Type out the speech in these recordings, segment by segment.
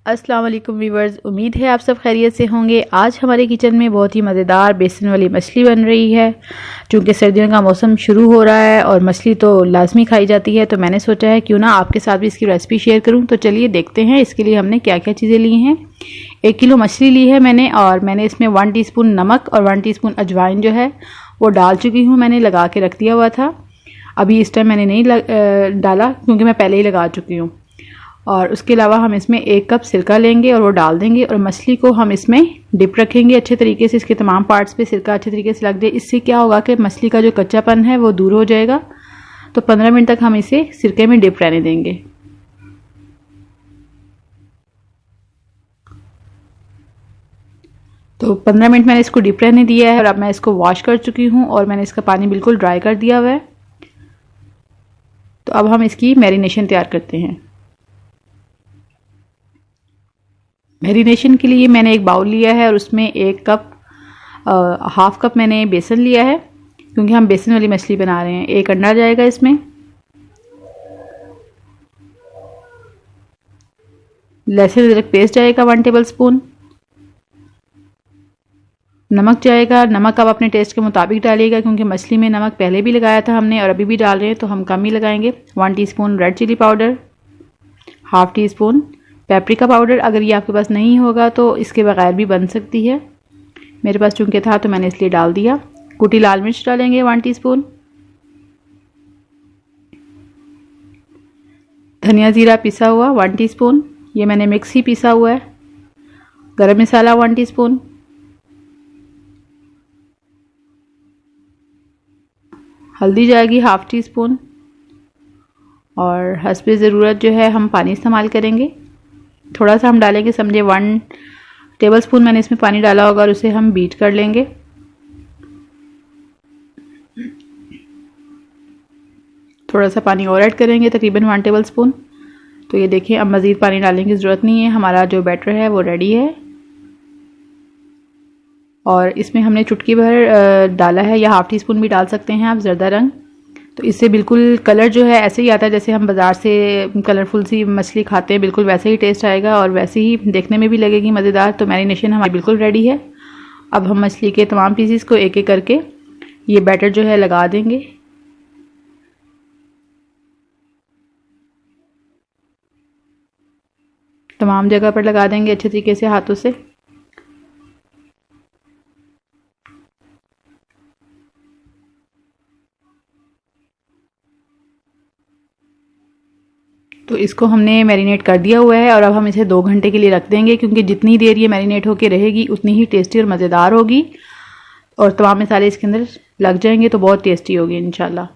अस्सलाम वालेकुम व्यूवर्स, उम्मीद है आप सब खैरियत से होंगे। आज हमारे किचन में बहुत ही मज़ेदार बेसन वाली मछली बन रही है। चूँकि सर्दियों का मौसम शुरू हो रहा है और मछली तो लाजमी खाई जाती है, तो मैंने सोचा है क्यों ना आपके साथ भी इसकी रेसिपी शेयर करूं। तो चलिए देखते हैं इसके लिए हमने क्या क्या चीज़ें ली हैं। 1 किलो मछली ली है मैंने और मैंने इसमें 1 टीस्पून नमक और 1 टीस्पून अजवाइन जो है वो डाल चुकी हूँ। मैंने लगा के रख दिया हुआ था, अभी इस टाइम मैंने नहीं डाला क्योंकि मैं पहले ही लगा चुकी हूँ। और उसके अलावा हम इसमें 1 कप सिरका लेंगे और वो डाल देंगे और मछली को हम इसमें डिप रखेंगे अच्छे तरीके से। इसके तमाम पार्ट्स पे सिरका अच्छे तरीके से लग जाए। इससे क्या होगा कि मछली का जो कच्चापन है वो दूर हो जाएगा। तो 15 मिनट तक हम इसे सिरके में डिप रहने देंगे। तो 15 मिनट मैंने इसको डिप रहने दिया है और अब मैं इसको वॉश कर चुकी हूँ और मैंने इसका पानी बिल्कुल ड्राई कर दिया हुआ है। तो अब हम इसकी मैरिनेशन तैयार करते हैं। मैरिनेशन के लिए मैंने एक बाउल लिया है और उसमें 1 कप हाफ कप मैंने बेसन लिया है, क्योंकि हम बेसन वाली मछली बना रहे हैं। 1 अंडा जाएगा इसमें, लहसुन अदरक पेस्ट जाएगा 1 टेबल स्पून, नमक जाएगा। नमक आप अपने टेस्ट के मुताबिक डालिएगा, क्योंकि मछली में नमक पहले भी लगाया था हमने और अभी भी डाल रहे हैं तो हम कम ही लगाएंगे। 1 teaspoon red chilli powder, half teaspoon paprika powder. अगर ये आपके पास नहीं होगा तो इसके बगैर भी बन सकती है, मेरे पास चूंकि था तो मैंने इसलिए डाल दिया। कुटी लाल मिर्च डालेंगे 1 टीस्पून, धनिया जीरा पिसा हुआ 1 टीस्पून, ये मैंने मिक्स ही पिसा हुआ है। गरम मसाला 1 टीस्पून, हल्दी जाएगी हाफ टी स्पून और हस्बे ज़रूरत जो है हम पानी इस्तेमाल करेंगे। थोड़ा सा हम डालेंगे, समझे 1 टेबल स्पून मैंने इसमें पानी डाला होगा और उसे हम बीट कर लेंगे। थोड़ा सा पानी और ऐड करेंगे, तकरीबन 1 टेबल स्पून। तो ये देखिए, अब मज़ीद पानी डालने की ज़रूरत नहीं है, हमारा जो बैटर है वो रेडी है। और इसमें हमने चुटकी भर डाला है, या हाफ टी स्पून भी डाल सकते हैं आप, ज़रदा रंग। तो इससे बिल्कुल कलर जो है ऐसे ही आता है जैसे हम बाज़ार से कलरफुल सी मछली खाते हैं, बिल्कुल वैसे ही टेस्ट आएगा और वैसे ही देखने में भी लगेगी मज़ेदार। तो मैरिनेशन हमारी बिल्कुल रेडी है। अब हम मछली के तमाम पीसीस को एक एक करके ये बैटर जो है लगा देंगे। तमाम जगह पर लगा देंगे अच्छे तरीके से हाथों से। तो इसको हमने मैरिनेट कर दिया हुआ है और अब हम इसे 2 घंटे के लिए रख देंगे, क्योंकि जितनी देर ये मैरिनेट होकर रहेगी उतनी ही टेस्टी और मज़ेदार होगी और तमाम मसाले इसके अंदर लग जाएंगे तो बहुत टेस्टी होगी इंशाल्लाह।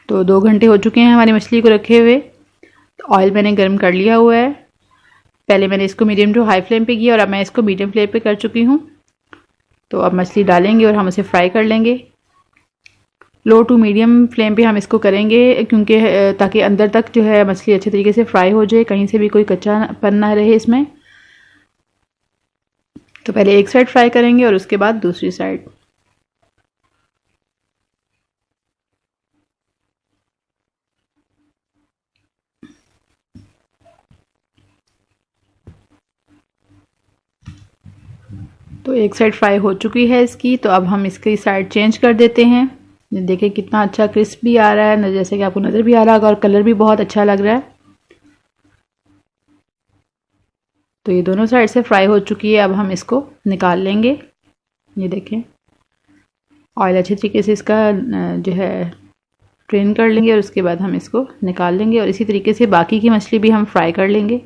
तो 2 घंटे हो चुके हैं हमारी मछली को रखे हुए। तो ऑयल मैंने गर्म कर लिया हुआ है। पहले मैंने इसको मीडियम टू हाई फ्लेम पे किया और अब मैं इसको मीडियम फ्लेम पे कर चुकी हूँ। तो अब मछली डालेंगे और हम उसे फ्राई कर लेंगे। लो टू मीडियम फ्लेम पे हम इसको करेंगे, क्योंकि ताकि अंदर तक जो है मछली अच्छे तरीके से फ्राई हो जाए, कहीं से भी कोई कच्चापन ना रहे इसमें। तो पहले एक साइड फ्राई करेंगे और उसके बाद दूसरी साइड। तो एक साइड फ्राई हो चुकी है इसकी, तो अब हम इसकी साइड चेंज कर देते हैं। देखिए कितना अच्छा क्रिस्प भी आ रहा है, जैसे कि आपको नज़र भी आ रहा होगा, और कलर भी बहुत अच्छा लग रहा है। तो ये दोनों साइड से फ्राई हो चुकी है। अब हम इसको निकाल लेंगे। ये देखें, ऑयल अच्छे तरीके से इसका जो है ट्रेन कर लेंगे और उसके बाद हम इसको निकाल लेंगे और इसी तरीके से बाकी की मछली भी हम फ्राई कर लेंगे।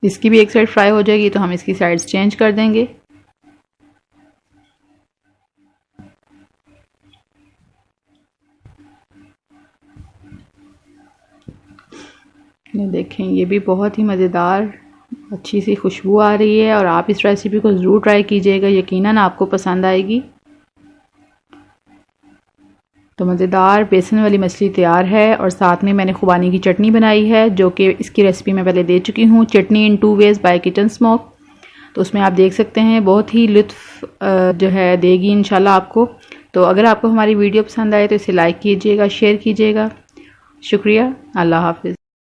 इसकी भी एक साइड फ्राई हो जाएगी तो हम इसकी साइड्स चेंज कर देंगे। ये देखें, ये भी बहुत ही मज़ेदार अच्छी सी खुशबू आ रही है और आप इस रेसिपी को ज़रूर ट्राई कीजिएगा, यकीनन आपको पसंद आएगी। तो मज़ेदार बेसन वाली मछली तैयार है और साथ में मैंने खुबानी की चटनी बनाई है, जो कि इसकी रेसिपी मैं पहले दे चुकी हूँ। चटनी इन 2 वेज़ बाय किचन स्मोक। तो उसमें आप देख सकते हैं, बहुत ही लुत्फ़ जो है देगी इंशाल्लाह आपको। तो अगर आपको हमारी वीडियो पसंद आए तो इसे लाइक कीजिएगा, शेयर कीजिएगा। शुक्रिया। अल्लाह हाफ़िज़।